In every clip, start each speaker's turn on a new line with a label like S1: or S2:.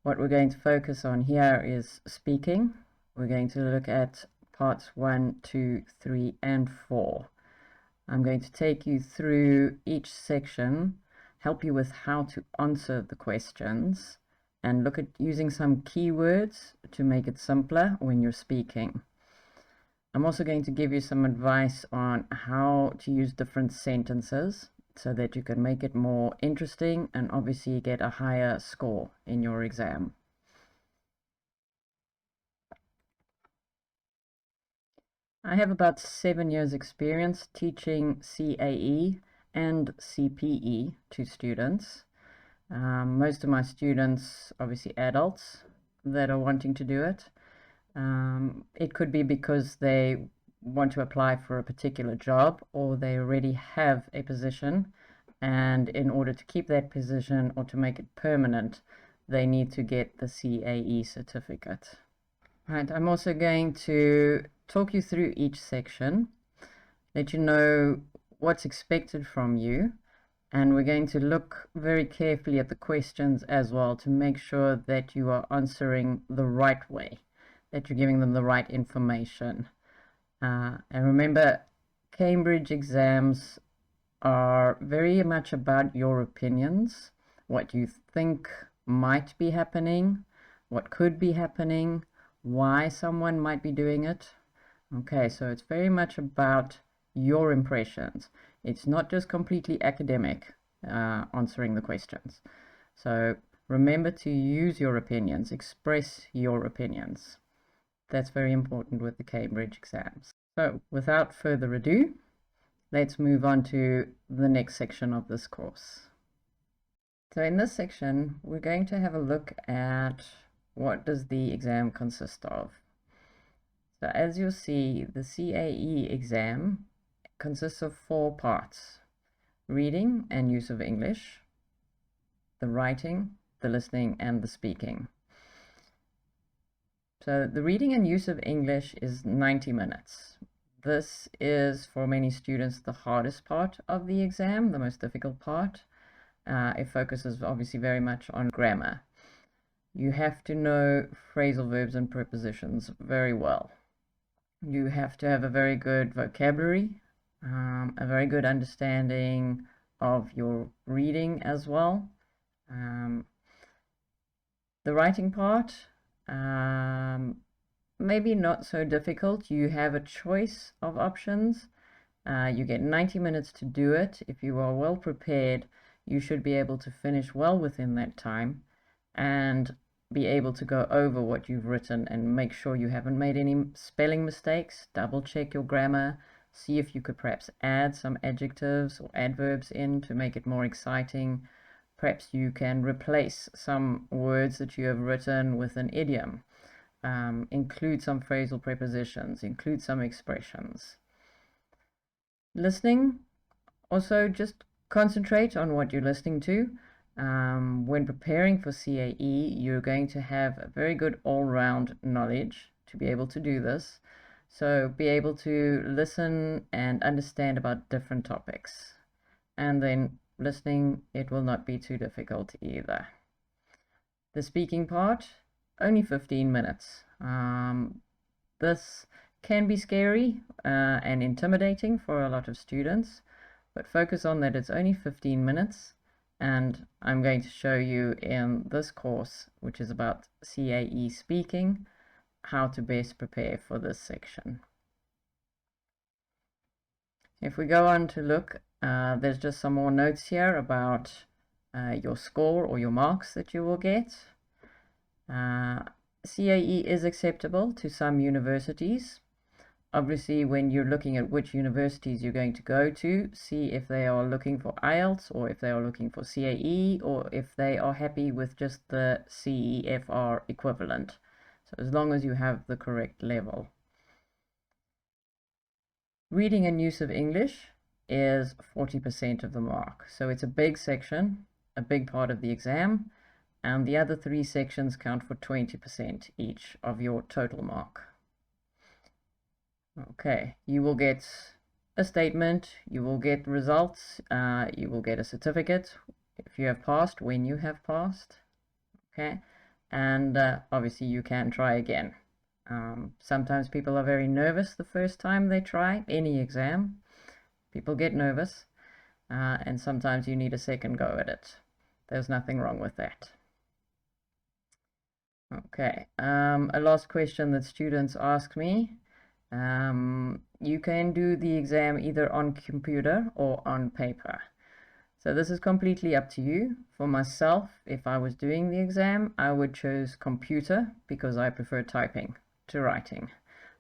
S1: What we're going to focus on here is speaking. We're going to look at parts 1, 2, 3, and 4. I'm going to take you through each section, help you with how to answer the questions, and look at using some keywords to make it simpler when you're speaking. I'm also going to give you some advice on how to use different sentences so that you can make it more interesting and obviously get a higher score in your exam. I have about 7 years experience teaching CAE and CPE to students. Most of my students, obviously adults, that are wanting to do it. It could be because they want to apply for a particular job, or they already have a position, and in order to keep that position or to make it permanent, they need to get the CAE certificate. Right, I'm also going to talk you through each section, let you know what's expected from you, and we're going to look very carefully at the questions as well to make sure that you are answering the right way, that you're giving them the right information. And remember, Cambridge exams are very much about your opinions, what you think might be happening, what could be happening, why someone might be doing it. Okay, so it's very much about your impressions. It's not just completely academic answering the questions. So remember to use your opinions, express your opinions. That's very important with the Cambridge exams. So without further ado, let's move on to the next section of this course. So in this section, we're going to have a look at what does the exam consist of. So as you'll see, the CAE exam consists of 4 parts: reading and use of English, the writing, the listening, and the speaking. So the reading and use of English is 90 minutes. This is, for many students, the hardest part of the exam, the most difficult part. It focuses obviously very much on grammar. You have to know phrasal verbs and prepositions very well. You have to have a very good vocabulary, a very good understanding of your reading as well. The writing part, maybe not so difficult. You have a choice of options. You get 90 minutes to do it. If you are well prepared, you should be able to finish well within that time and be able to go over what you've written and make sure you haven't made any spelling mistakes. Double check your grammar, see if you could perhaps add some adjectives or adverbs in to make it more exciting. Perhaps you can replace some words that you have written with an idiom. Include some phrasal prepositions, include some expressions. Listening, also just concentrate on what you're listening to. When preparing for CAE, you're going to have a very good all-round knowledge to be able to do this. So be able to listen and understand about different topics. And then listening, it will not be too difficult either. The speaking part, only 15 minutes. This can be scary and intimidating for a lot of students, but focus on that it's only 15 minutes. And I'm going to show you in this course, which is about CAE speaking, how to best prepare for this section. If we go on to look, there's just some more notes here about your score or your marks that you will get. CAE is acceptable to some universities. Obviously, when you're looking at which universities you're going to go to, see if they are looking for IELTS or if they are looking for CAE or if they are happy with just the CEFR equivalent. So as long as you have the correct level. Reading and use of English is 40% of the mark. So it's a big section, a big part of the exam, and the other 3 sections count for 20% each of your total mark. Okay, you will get a statement, you will get results, you will get a certificate if you have passed, when you have passed. Okay, and obviously you can try again. Sometimes people are very nervous the first time they try any exam. People get nervous, and sometimes you need a second go at it. There's nothing wrong with that. Okay, a last question that students ask me. You can do the exam either on computer or on paper. So this is completely up to you. For myself, if I was doing the exam, I would choose computer because I prefer typing to writing.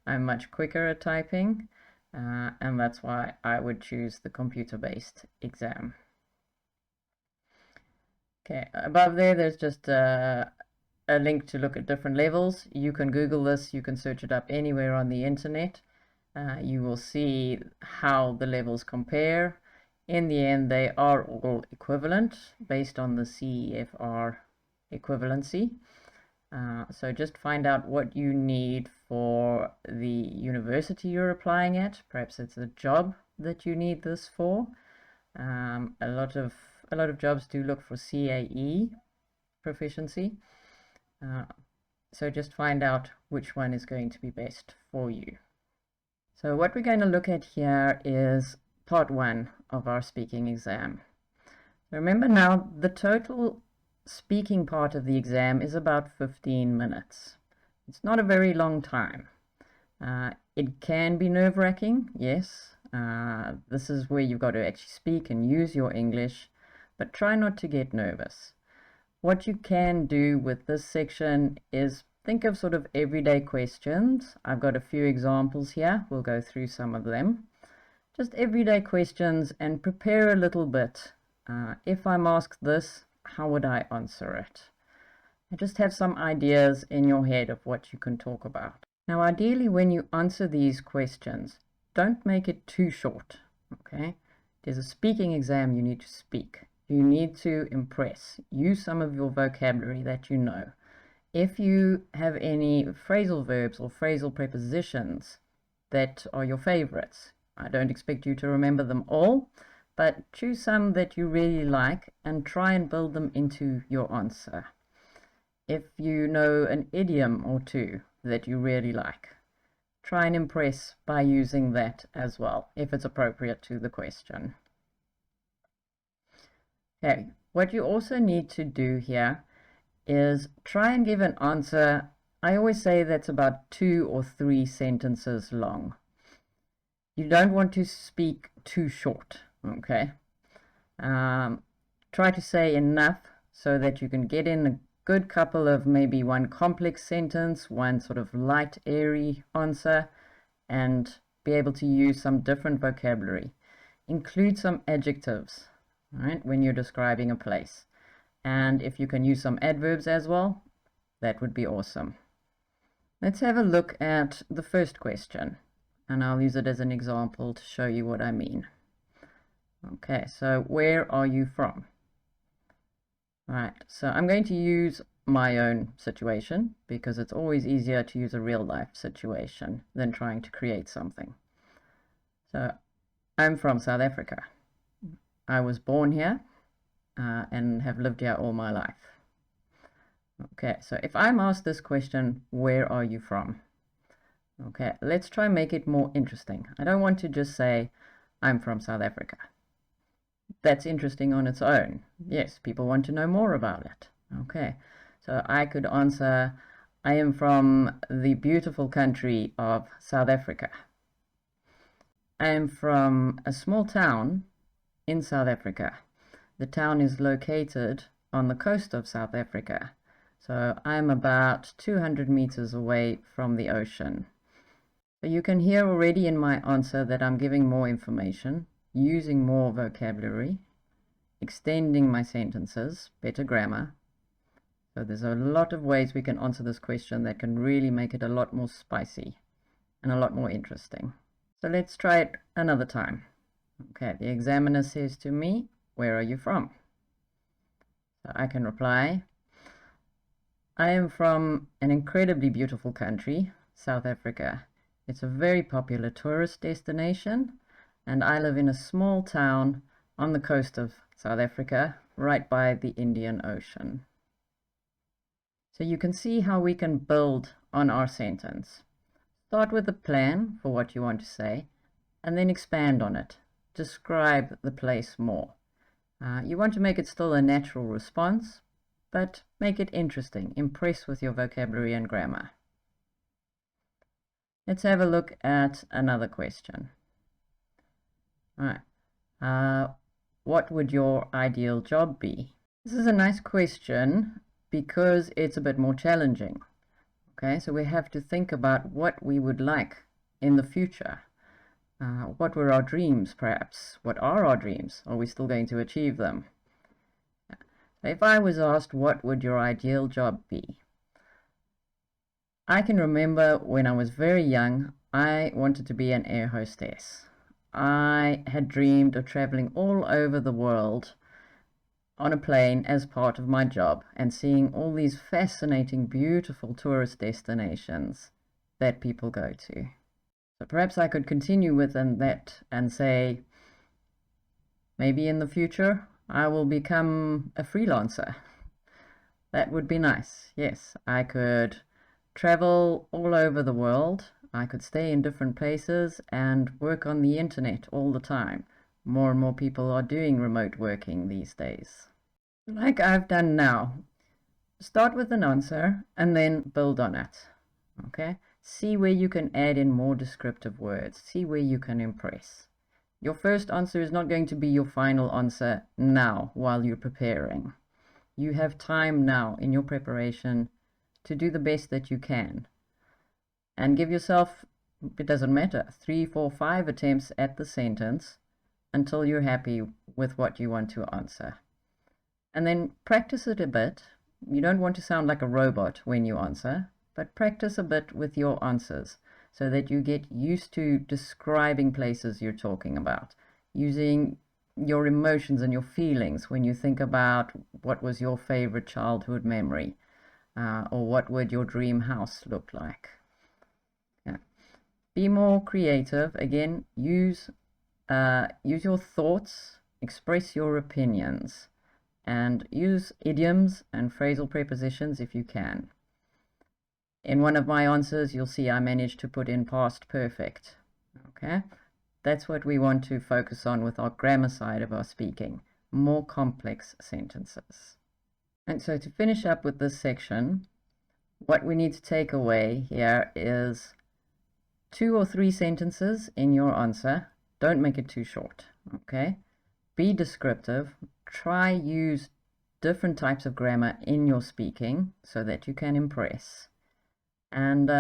S1: I'm much quicker at typing, and that's why I would choose the computer-based exam. Okay, above there's just a link to look at different levels. You can Google this, you can search it up anywhere on the internet. You will see how the levels compare. In the end, they are all equivalent based on the CEFR equivalency. So just find out what you need for the university you're applying at. Perhaps it's a job that you need this for. A lot of jobs do look for CAE proficiency. So just find out which one is going to be best for you. So what we're going to look at here is part 1 of our speaking exam. Remember now, the total speaking part of the exam is about 15 minutes. It's not a very long time. It can be nerve-wracking, yes. This is where you've got to actually speak and use your English, but try not to get nervous. What you can do with this section is think of sort of everyday questions. I've got a few examples here. We'll go through some of them. Just everyday questions and prepare a little bit. If I'm asked this, how would I answer it? And just have some ideas in your head of what you can talk about. Now, ideally, when you answer these questions, don't make it too short, okay? It is a speaking exam, you need to speak. You need to impress. Use some of your vocabulary that you know. If you have any phrasal verbs or phrasal prepositions that are your favorites, I don't expect you to remember them all, but choose some that you really like and try and build them into your answer. If you know an idiom or two that you really like, try and impress by using that as well, if it's appropriate to the question. Okay, what you also need to do here is try and give an answer. I always say that's about 2 or 3 sentences long. You don't want to speak too short, okay? Try to say enough so that you can get in a good couple of maybe one complex sentence, one sort of light, airy answer, and be able to use some different vocabulary. Include some adjectives, right, when you're describing a place. And if you can use some adverbs as well, that would be awesome. Let's have a look at the first question, and I'll use it as an example to show you what I mean. Okay, so where are you from? Right, so I'm going to use my own situation because it's always easier to use a real life situation than trying to create something. So I'm from South Africa. I was born here and have lived here all my life. Okay, so if I'm asked this question, where are you from? Okay, let's try and make it more interesting. I don't want to just say, I'm from South Africa. That's interesting on its own. Yes, people want to know more about it. Okay, so I could answer, I am from the beautiful country of South Africa. I am from a small town in South Africa. The town is located on the coast of South Africa. So I'm about 200 meters away from the ocean. So you can hear already in my answer that I'm giving more information, using more vocabulary, extending my sentences, better grammar. So there's a lot of ways we can answer this question that can really make it a lot more spicy and a lot more interesting. So let's try it another time. Okay, the examiner says to me, where are you from? So I can reply, I am from an incredibly beautiful country, South Africa. It's a very popular tourist destination, and I live in a small town on the coast of South Africa, right by the Indian Ocean. So you can see how we can build on our sentence. Start with a plan for what you want to say, and then expand on it. Describe the place more. You want to make it still a natural response, but make it interesting. Impress with your vocabulary and grammar. Let's have a look at another question. All right. What would your ideal job be? This is a nice question because it's a bit more challenging. Okay, so we have to think about what we would like in the future. What were our dreams, perhaps? What are our dreams? Are we still going to achieve them? If I was asked, what would your ideal job be? I can remember when I was very young, I wanted to be an air hostess. I had dreamed of traveling all over the world on a plane as part of my job and seeing all these fascinating, beautiful tourist destinations that people go to. So perhaps I could continue within that and say, maybe in the future I will become a freelancer. That would be nice. Yes, I could travel all over the world. I could stay in different places and work on the internet all the time. More and more people are doing remote working these days. Like I've done now. Start with an answer and then build on it. Okay? See where you can add in more descriptive words. See where you can impress. Your first answer is not going to be your final answer now while you're preparing. You have time now in your preparation to do the best that you can. And give yourself, it doesn't matter, 3, 4, 5 attempts at the sentence until you're happy with what you want to answer. And then practice it a bit. You don't want to sound like a robot when you answer, but practice a bit with your answers so that you get used to describing places you're talking about, using your emotions and your feelings when you think about what was your favorite childhood memory, or what would your dream house look like. Yeah. Be more creative. Again, use your thoughts, express your opinions, and use idioms and phrasal prepositions if you can. In one of my answers, you'll see I managed to put in past perfect. Okay? That's what we want to focus on with our grammar side of our speaking. More complex sentences. And so to finish up with this section, what we need to take away here is 2 or 3 sentences in your answer. Don't make it too short. Okay? Be descriptive. Try use different types of grammar in your speaking so that you can impress. And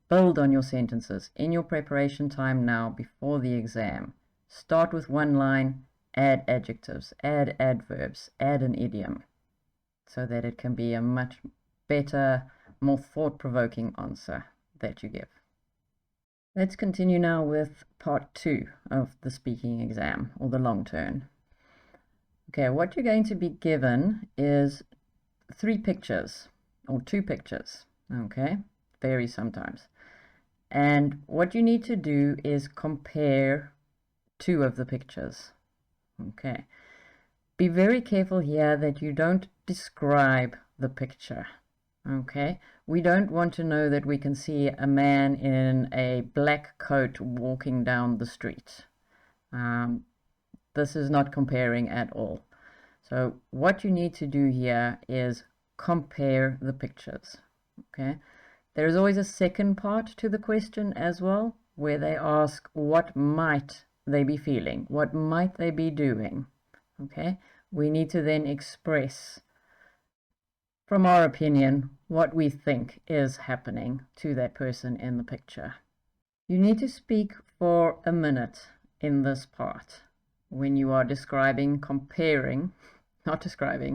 S1: build on your sentences in your preparation time now before the exam. Start with one line, add adjectives, add adverbs, add an idiom, so that it can be a much better, more thought-provoking answer that you give. Let's continue now with part 2 of the speaking exam, or the long turn. Okay, what you're going to be given is 3 pictures, or 2 pictures, okay? Varies sometimes. And what you need to do is compare 2 of the pictures, okay? Be very careful here that you don't describe the picture, okay? We don't want to know that we can see a man in a black coat walking down the street. This is not comparing at all. So what you need to do here is compare the pictures, okay? There is always a second part to the question as well, where they ask what might they be feeling, what might they be doing, okay? We need to then express, from our opinion, what we think is happening to that person in the picture. You need to speak for a minute in this part when you are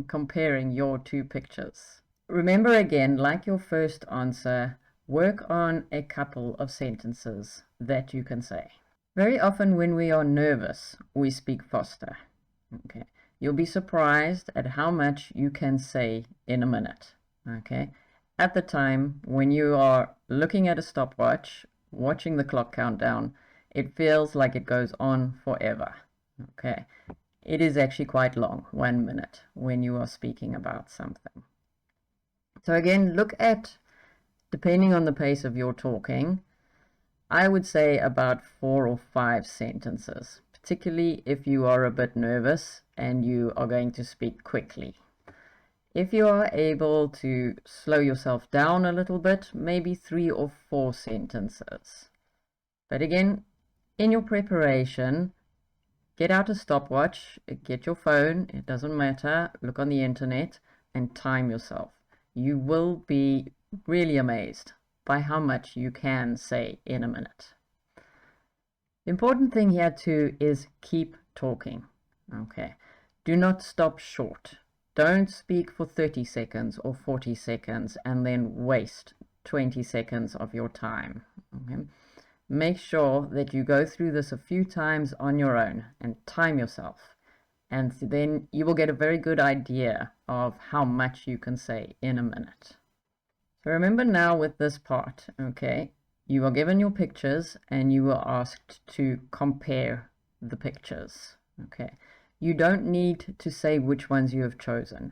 S1: comparing your 2 pictures. Remember again, like your first answer, work on a couple of sentences that you can say. Very often when we are nervous, we speak faster. Okay. You'll be surprised at how much you can say in a minute. Okay. At the time when you are looking at a stopwatch, watching the clock count down, it feels like it goes on forever. Okay. It is actually quite long, 1 minute, when you are speaking about something. So again, look at, depending on the pace of your talking, I would say about 4 or 5 sentences, particularly if you are a bit nervous and you are going to speak quickly. If you are able to slow yourself down a little bit, maybe 3 or 4 sentences. But again, in your preparation, get out a stopwatch, get your phone, it doesn't matter, look on the internet and time yourself. You will be really amazed by how much you can say in a minute. The important thing here too is keep talking. Okay, do not stop short. Don't speak for 30 seconds or 40 seconds and then waste 20 seconds of your time. Okay? Make sure that you go through this a few times on your own and time yourself. And then you will get a very good idea of how much you can say in a minute. So remember now with this part, okay, you are given your pictures and you are asked to compare the pictures. Okay. You don't need to say which ones you have chosen.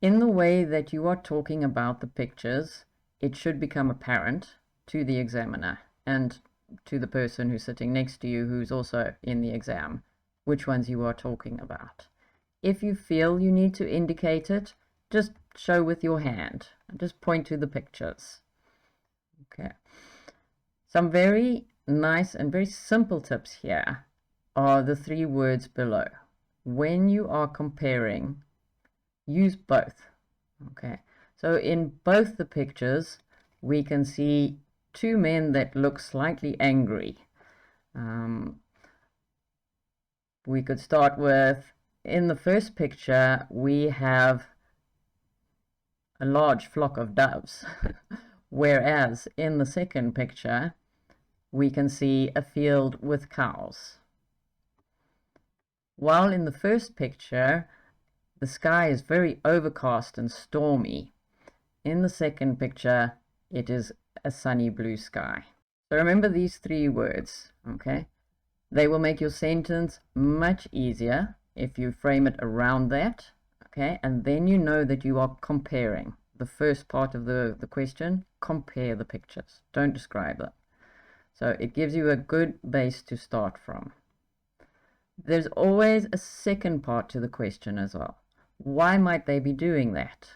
S1: In the way that you are talking about the pictures, it should become apparent to the examiner and to the person who's sitting next to you who's also in the exam which ones you are talking about. If you feel you need to indicate it, just show with your hand. Just point to the pictures. Okay. Some very nice and very simple tips here are the 3 words below. When you are comparing, use both. Okay, so in both the pictures we can see 2 men that look slightly angry. We could start with, in the first picture we have a large flock of doves whereas in the second picture we can see a field with cows. While in the first picture, the sky is very overcast and stormy. In the second picture, it is a sunny blue sky. So remember these 3 words, okay? They will make your sentence much easier if you frame it around that, okay? And then you know that you are comparing. The first part of the question, compare the pictures. Don't describe them. So it gives you a good base to start from. There's always a second part to the question as well. Why might they be doing that?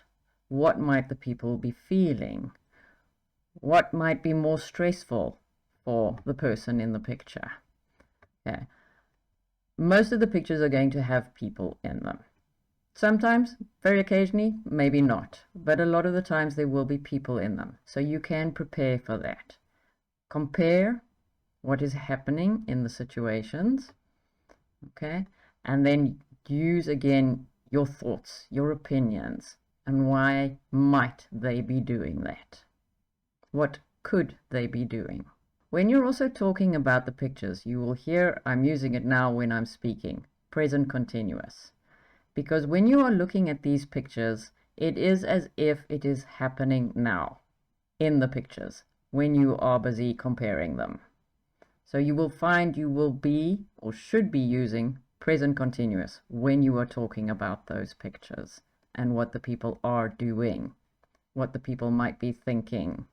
S1: What might the people be feeling? What might be more stressful for the person in the picture? Okay. Most of the pictures are going to have people in them. Sometimes, very occasionally, maybe not. But a lot of the times there will be people in them. So you can prepare for that. Compare what is happening in the situations. Okay, and then use again your thoughts, your opinions, and why might they be doing that? What could they be doing? When you're also talking about the pictures, you will hear I'm using it now when I'm speaking, present continuous. Because when you are looking at these pictures, it is as if it is happening now in the pictures when you are busy comparing them. So you will find you will be or should be using present continuous when you are talking about those pictures and what the people are doing, what the people might be thinking.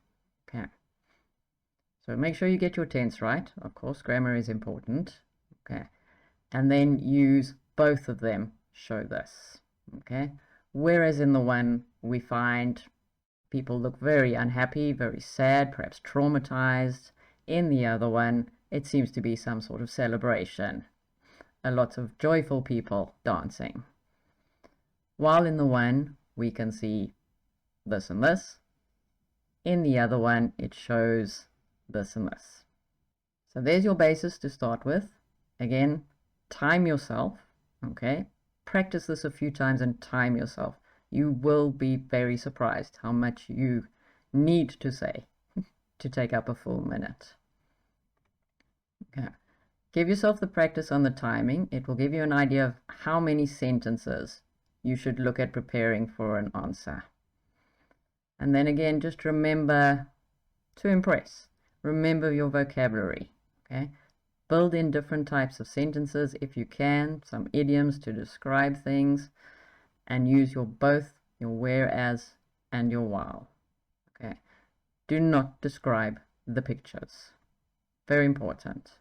S1: Okay. So make sure you get your tense right. Of course, grammar is important. Okay. And then use both of them. Show this. Okay. Whereas in the one we find people look very unhappy, very sad, perhaps traumatized. In the other one, it seems to be some sort of celebration. A lot of joyful people dancing. While in the one, we can see this and this. In the other one, it shows this and this. So there's your basis to start with. Again, time yourself, okay? Practice this a few times and time yourself. You will be very surprised how much you need to say to take up a full minute. Okay. Give yourself the practice on the timing. It will give you an idea of how many sentences you should look at preparing for an answer. And then again, just remember to impress. Remember your vocabulary. Okay. Build in different types of sentences if you can, some idioms to describe things, and use your both, your whereas and your wow. Okay. Do not describe the pictures. Very important.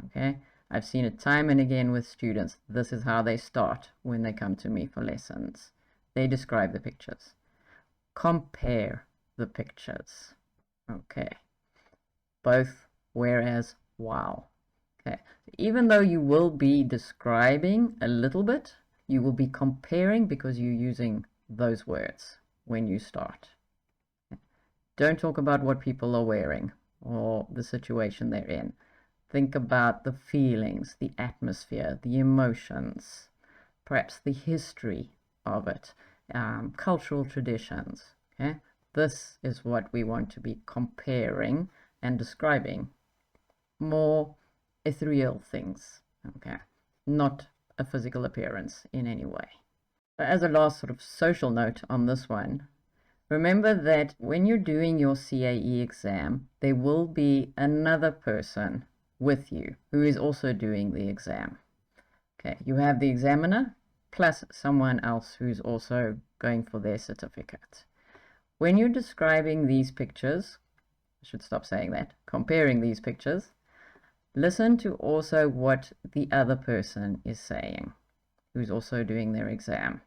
S1: Okay. I've seen it time and again with students. This is how they start when they come to me for lessons. They describe the pictures. Compare the pictures. Okay. Both whereas wow. Okay. Even though you will be describing a little bit, you will be comparing because you're using those words when you start. Okay. Don't talk about what people are wearing or the situation they're in. Think about the feelings, the atmosphere, the emotions, perhaps the history of it, cultural traditions. Okay? This is what we want to be comparing and describing. More ethereal things, okay? Not a physical appearance in any way. As a last sort of social note on this one, remember that when you're doing your CAE exam, there will be another person with you who is also doing the exam. Okay, you have the examiner plus someone else who's also going for their certificate. When you're describing these pictures, I should stop saying that, comparing these pictures, listen to also what the other person is saying who's also doing their exam,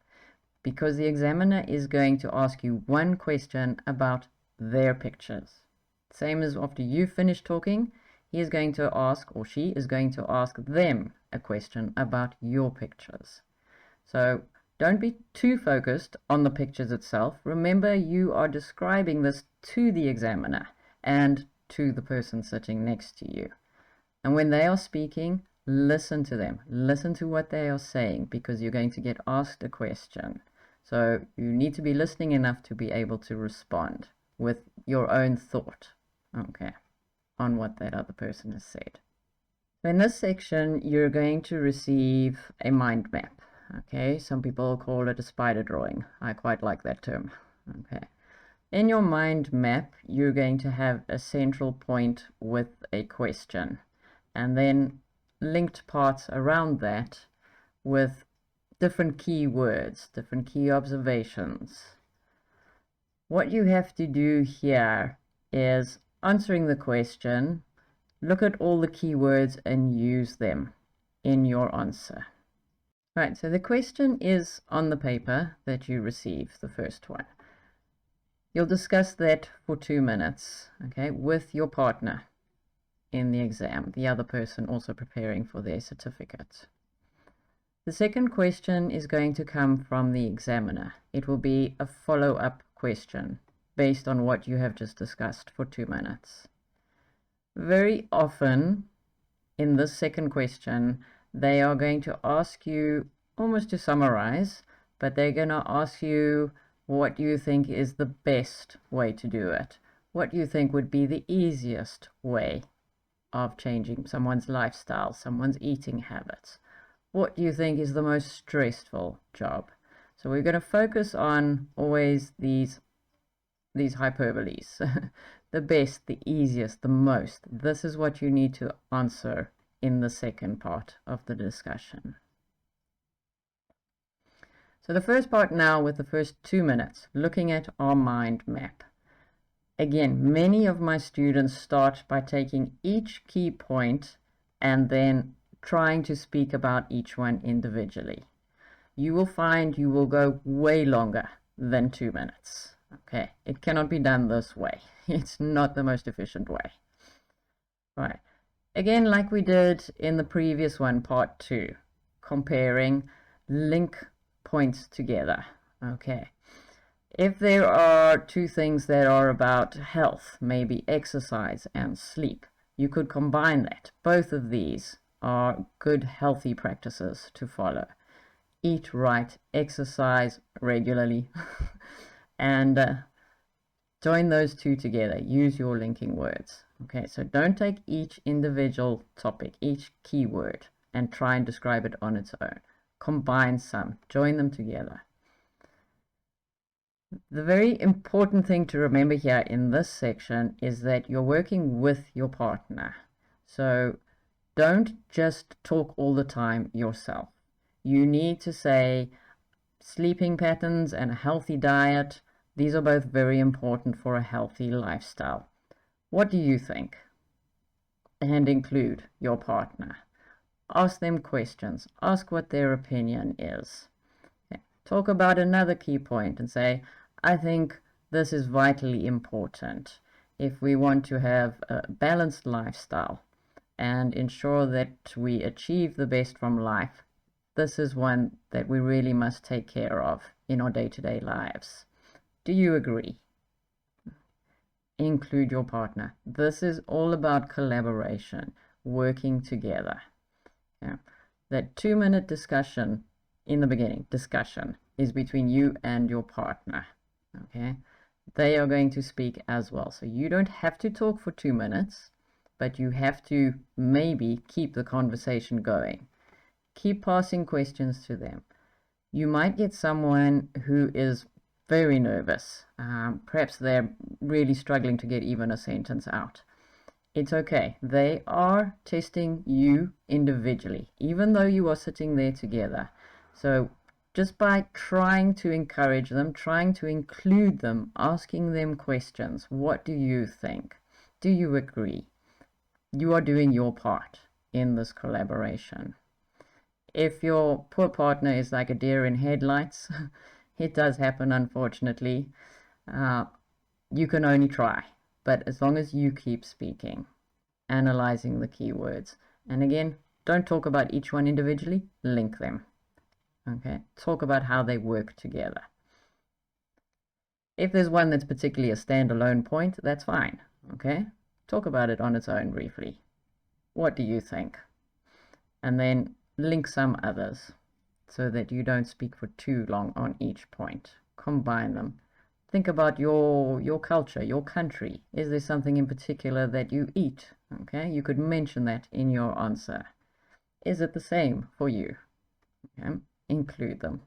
S1: because the examiner is going to ask you one question about their pictures. Same as after you finish talking, he is going to ask, or she is going to ask them a question about your pictures. So don't be too focused on the pictures itself. Remember, you are describing this to the examiner and to the person sitting next to you. And when they are speaking, listen to them. Listen to what they are saying, because you're going to get asked a question. So you need to be listening enough to be able to respond with your own thought, okay, on what that other person has said. So in this section, you're going to receive a mind map. Okay, some people call it a spider drawing. I quite like that term. Okay. In your mind map, you're going to have a central point with a question, and then linked parts around that with different key words, different key observations. What you have to do here is answering the question, look at all the key words and use them in your answer. Right, so the question is on the paper that you receive, the first one. You'll discuss that for 2 minutes, okay, with your partner in the exam, the other person also preparing for their certificate. The second question is going to come from the examiner. It will be a follow-up question based on what you have just discussed for 2 minutes. Very often in this second question, they are going to ask you almost to summarize, but they're going to ask you what you think is the best way to do it. What you think would be the easiest way of changing someone's lifestyle, someone's eating habits. What do you think is the most stressful job? So we're going to focus on always these hyperboles. The best, the easiest, the most. This is what you need to answer in the second part of the discussion. So the first part now, with the first 2 minutes, looking at our mind map. Again, many of my students start by taking each key point and then trying to speak about each one individually. You will find you will go way longer than 2 minutes. Okay, it cannot be done this way. It's not the most efficient way. Right. Again, like we did in the previous one, part 2, comparing, link points together. Okay. If there are 2 things that are about health, maybe exercise and sleep, you could combine that. Both of these are good, healthy practices to follow. Eat right, exercise regularly, and join those 2 together. Use your linking words. Okay, so don't take each individual topic, each keyword, and try and describe it on its own. Combine some, join them together. The very important thing to remember here in this section is that you're working with your partner. So don't just talk all the time yourself. You need to say sleeping patterns and a healthy diet These are both very important for a healthy lifestyle. What do you think? And include your partner. Ask them questions. Ask what their opinion is. Okay. Talk about another key point and say, I think this is vitally important if we want to have a balanced lifestyle and ensure that we achieve the best from life. This is one that we really must take care of in our day-to-day lives. Do you agree? Include your partner. This is all about collaboration, working together. Yeah. That 2-minute discussion in the beginning, discussion, is between you and your partner. Okay? They are going to speak as well. So you don't have to talk for 2 minutes, but you have to maybe keep the conversation going. Keep passing questions to them. You might get someone who is very nervous. Perhaps they're really struggling to get even a sentence out. It's okay. They are testing you individually, even though you are sitting there together. So just by trying to encourage them, trying to include them, asking them questions, what do you think? Do you agree? You are doing your part in this collaboration. If your poor partner is like a deer in headlights, it does happen, unfortunately. You can only try, but as long as you keep speaking, analyzing the keywords, and again, don't talk about each one individually, link them. Okay, talk about how they work together. If there's one that's particularly a standalone point, that's fine. Okay, talk about it on its own briefly. What do you think? And then link some others so that you don't speak for too long on each point. Combine them. Think about your culture, your country. Is there something in particular that you eat? Okay, you could mention that in your answer. Is it the same for you? Okay, include them.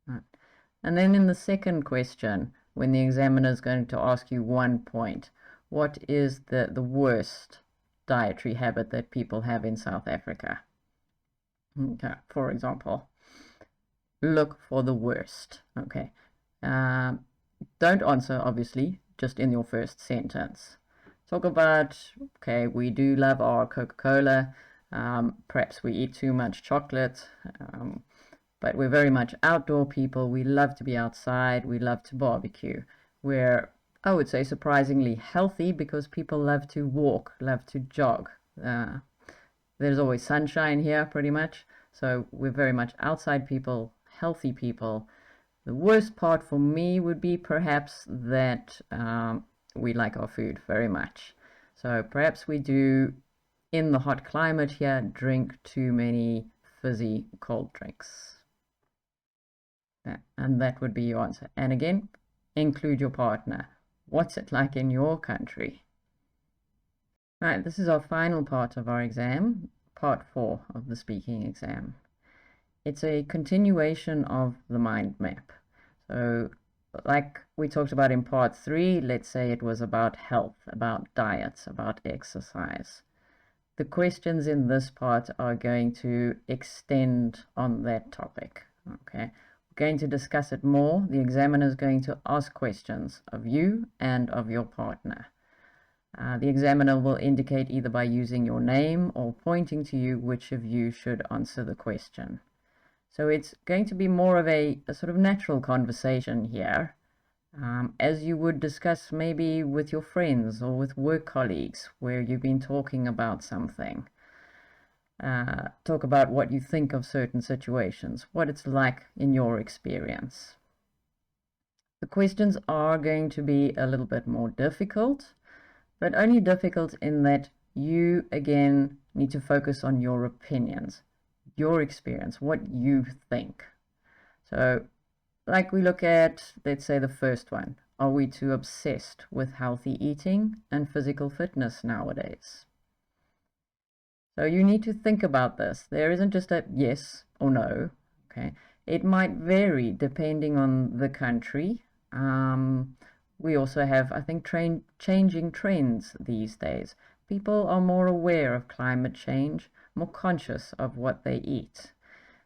S1: Right. And then in the second question, when the examiner is going to ask you one point, what is the worst dietary habit that people have in South Africa? Okay, for example, look for the worst. Okay, don't answer, obviously, just in your first sentence. Talk about, okay, we do love our Coca-Cola. Perhaps we eat too much chocolate, but we're very much outdoor people. We love to be outside. We love to barbecue. We're, I would say, surprisingly healthy because people love to walk, love to jog. There's always sunshine here, pretty much. So we're very much outside people, healthy people. The worst part for me would be perhaps that we like our food very much. So perhaps we do, in the hot climate here, drink too many fizzy cold drinks. And that would be your answer. And again, include your partner. What's it like in your country? Right, this is our final part of our exam, part 4 of the speaking exam. It's a continuation of the mind map. So, like we talked about in part 3, let's say it was about health, about diets, about exercise. The questions in this part are going to extend on that topic. Okay, we're going to discuss it more. The examiner is going to ask questions of you and of your partner. The examiner will indicate either by using your name or pointing to you which of you should answer the question. So it's going to be more of a sort of natural conversation here, as you would discuss maybe with your friends or with work colleagues where you've been talking about something. Talk about what you think of certain situations, what it's like in your experience. The questions are going to be a little bit more difficult, but only difficult in that you, again, need to focus on your opinions, your experience, what you think. So, like we look at, let's say, the first one. Are we too obsessed with healthy eating and physical fitness nowadays? So you need to think about this. There isn't just a yes or no, okay? It might vary depending on the country. We also have, I think, changing trends these days. People are more aware of climate change, more conscious of what they eat.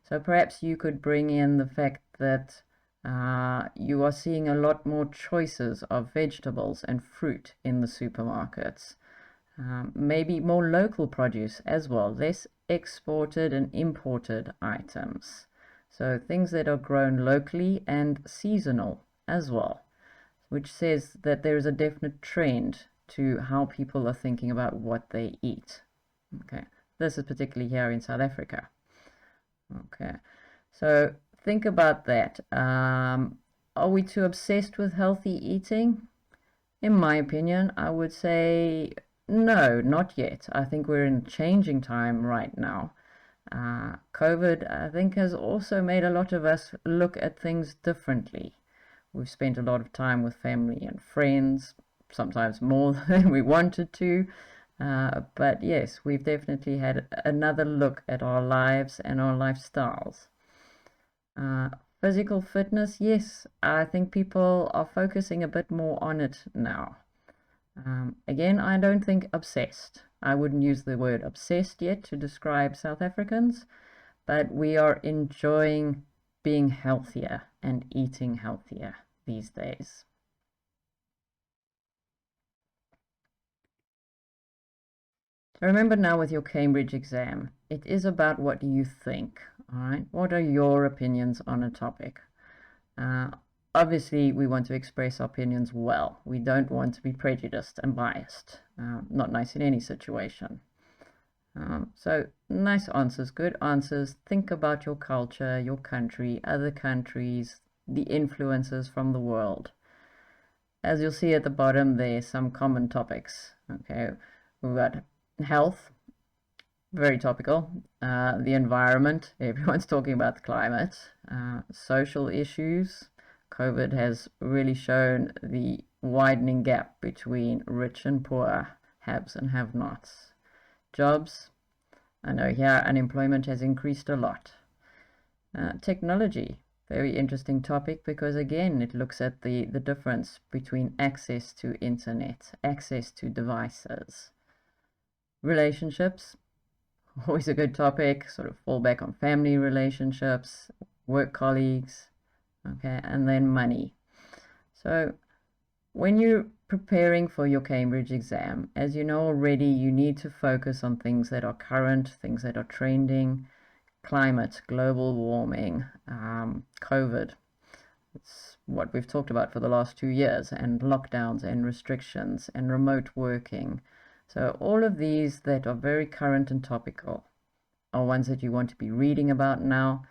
S1: So perhaps you could bring in the fact that You are seeing a lot more choices of vegetables and fruit in the supermarkets. Maybe more local produce as well, less exported and imported items. So things that are grown locally and seasonal as well, which says that there is a definite trend to how people are thinking about what they eat. Okay, this is particularly here in South Africa. Okay, so think about that. Are we too obsessed with healthy eating? In my opinion, I would say no, not yet. I think we're in a changing time right now. COVID, I think, has also made a lot of us look at things differently. We've spent a lot of time with family and friends, sometimes more than we wanted to. But yes, we've definitely had another look at our lives and our lifestyles. Physical fitness, yes, I think people are focusing a bit more on it now. Again, I don't think obsessed. I wouldn't use the word obsessed yet to describe South Africans, but we are enjoying being healthier and eating healthier these days. So remember now with your Cambridge exam, it is about what you think, all right? What are your opinions on a topic? Obviously, we want to express our opinions well. We don't want to be prejudiced and biased. Not nice in any situation. So nice answers, good answers. Think about your culture, your country, other countries, the influences from the world. As you'll see at the bottom, there's some common topics. Okay, we've got health, very topical. The environment, everyone's talking about the climate. Social issues. COVID has really shown the widening gap between rich and poor, haves and have-nots. Jobs, I know here unemployment has increased a lot. Technology, very interesting topic because again it looks at the difference between access to internet, access to devices. Relationships, always a good topic, sort of fall back on family relationships, work colleagues, okay, and then money. So when you're preparing for your Cambridge exam, as you know already, you need to focus on things that are current, things that are trending, climate, global warming, COVID. It's what we've talked about for the last 2 years, and lockdowns and restrictions and remote working. So all of these that are very current and topical are ones that you want to be reading about now.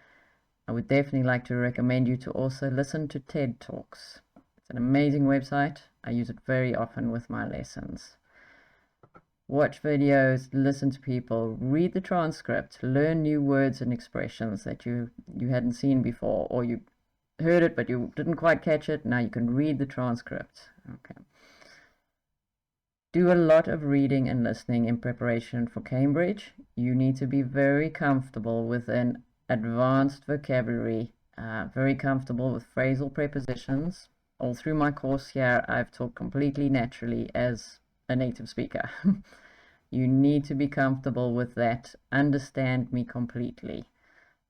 S1: I would definitely like to recommend you to also listen to TED Talks. It's an amazing website. I use it very often with my lessons. Watch videos, listen to people, read the transcript, learn new words and expressions that you hadn't seen before, or you heard it but you didn't quite catch it. Now you can read the transcript. Okay. Do a lot of reading and listening in preparation for Cambridge. You need to be very comfortable with an advanced vocabulary, very comfortable with phrasal prepositions. All through my course here, I've talked completely naturally as a native speaker. You need to be comfortable with that, understand me completely,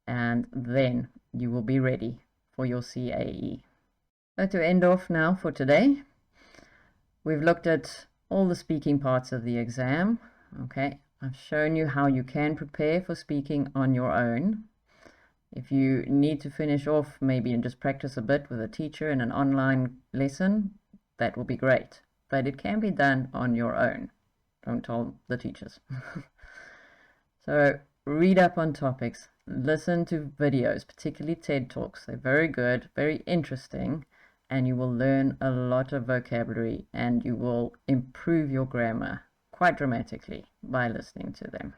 S1: and then you will be ready for your CAE. So to end off now for today, we've looked at all the speaking parts of the exam. Okay, I've shown you how you can prepare for speaking on your own. If you need to finish off maybe and just practice a bit with a teacher in an online lesson, that will be great. But it can be done on your own. Don't tell the teachers. So read up on topics, listen to videos, particularly TED Talks. They're very good, very interesting, and you will learn a lot of vocabulary and you will improve your grammar quite dramatically by listening to them.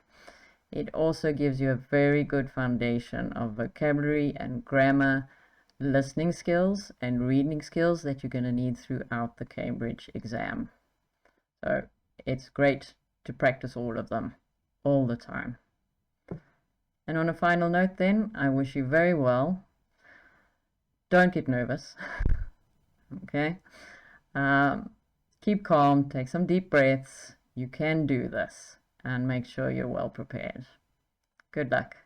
S1: It also gives you a very good foundation of vocabulary and grammar, listening skills and reading skills that you're going to need throughout the Cambridge exam. So it's great to practice all of them all the time. And on a final note then, I wish you very well. Don't get nervous. Okay? Keep calm, take some deep breaths. You can do this, and make sure you're well prepared. Good luck.